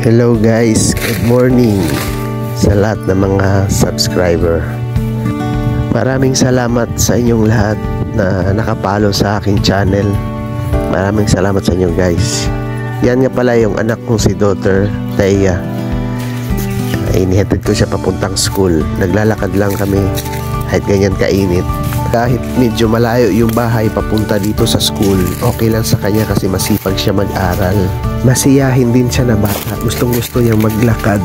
Hello guys, good morning sa lahat ng mga subscriber. Maraming salamat sa inyong lahat na nakapalo sa aking channel. Maraming salamat sa inyo guys. Yan nga pala yung anak kong si Daughter Thea. Inihatid ko siya papuntang school. Naglalakad lang kami kahit ganyan kainit. Kahit medyo malayo yung bahay papunta dito sa school, okay lang sa kanya kasi masipag siya mag-aral. Masiyahin din siya na bata. Gustong-gusto niyang maglakad.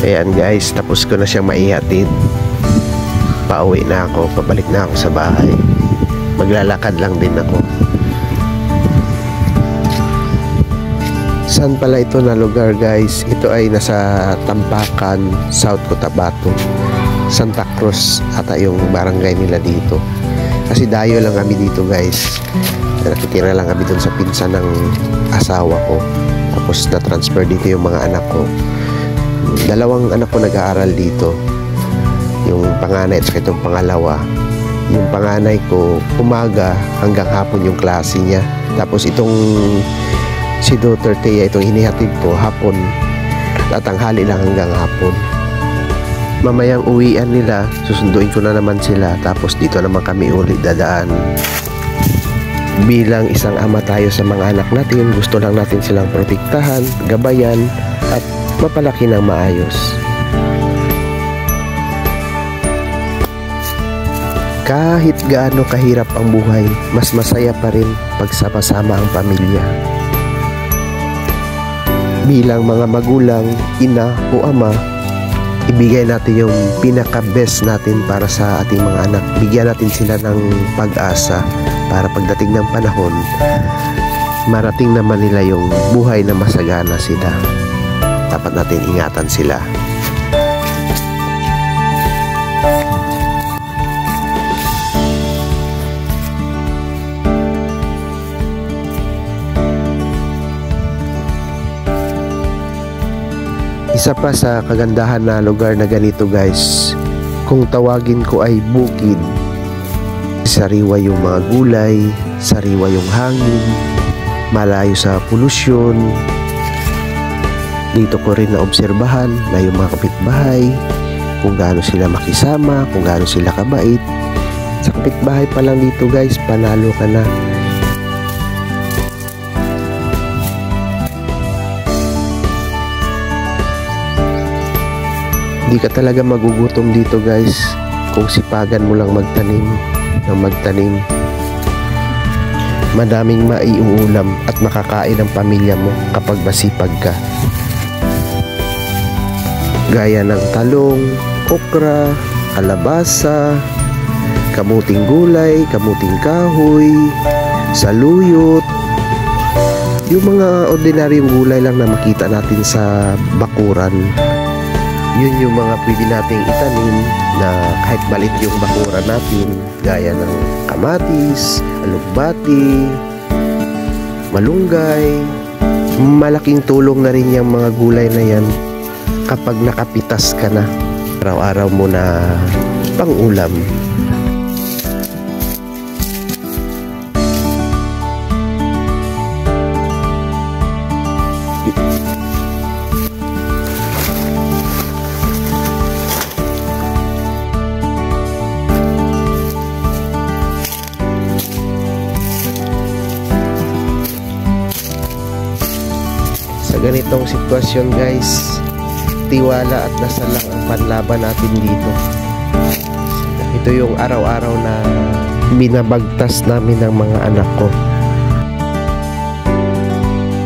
Ayan guys, tapos ko na siyang maihatid. Pauwi na ako, pabalik na ako sa bahay. Maglalakad lang din ako. Saan pala ito na lugar guys? Ito ay nasa Tampakan, South Cotabato, Santa Cruz ata yung barangay nila dito. Kasi dayo lang kami dito guys. Nakitira lang kami dun sa pinsan ng asawa ko. Tapos na-transfer dito yung mga anak ko. Dalawang anak ko nag-aaral dito. Yung panganay at saka itong pangalawa. Yung panganay ko umaga hanggang hapon yung klase niya. Tapos itong si Daughter Thea, itong inihatid ko hapon at tanghali lang hanggang hapon. Mamayang uwian nila, susunduin ko na naman sila. Tapos dito naman kami ulit dadaan. Bilang isang ama tayo sa mga anak natin, gusto lang natin silang protektahan, gabayan at mapalaki ng maayos. Kahit gaano kahirap ang buhay, mas masaya pa rin pag sama-sama ang pamilya. Bilang mga magulang, ina o ama, ibigay natin yung pinaka-best natin para sa ating mga anak. Bigyan natin sila ng pag-asa para pagdating ng panahon, marating naman nila yung buhay na masagana sila. Dapat natin ingatan sila. Isa pa sa kagandahan na lugar na ganito guys, kung tawagin ko ay bukid. Sariwa yung mga gulay, sariwa yung hangin, malayo sa polusyon. Dito ko rin naobserbahan na yung mga kapitbahay, kung gaano sila makisama, kung gaano sila kabait. Sa kapitbahay pa lang dito guys, panalo ka na. Hindi ka talaga magugutom dito guys kung sipagan mo lang magtanim. Madaming maiuulam at makakain ang pamilya mo kapag masipag ka. Gaya ng talong, okra, kalabasa, kamuting gulay, kamuting kahoy, saluyot. Yung mga ordinaryong gulay lang na makita natin sa bakuran. Yun yung mga pwede nating itanim na kahit balit yung bakuran natin, gaya ng kamatis, alugbati, malunggay. Malaking tulong na rin yung mga gulay na yan kapag nakapitas ka na. Araw-araw mo na pang-ulam. Sa ganitong sitwasyon guys, tiwala at dasal lang ang panlaban natin dito. Ito yung araw-araw na binabagtas namin ng mga anak ko.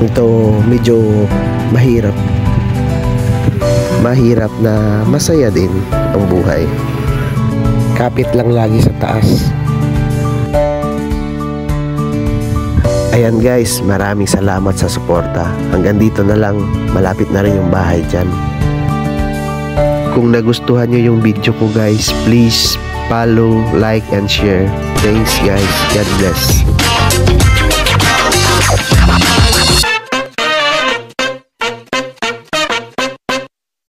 Ito medyo mahirap. Mahirap na masaya din ang buhay. Kapit lang lagi sa taas. Ayan guys, maraming salamat sa suporta. Hanggang dito na lang, malapit na rin yung bahay dyan. Kung nagustuhan nyo yung video ko guys, please follow, like, and share. Thanks guys, God bless.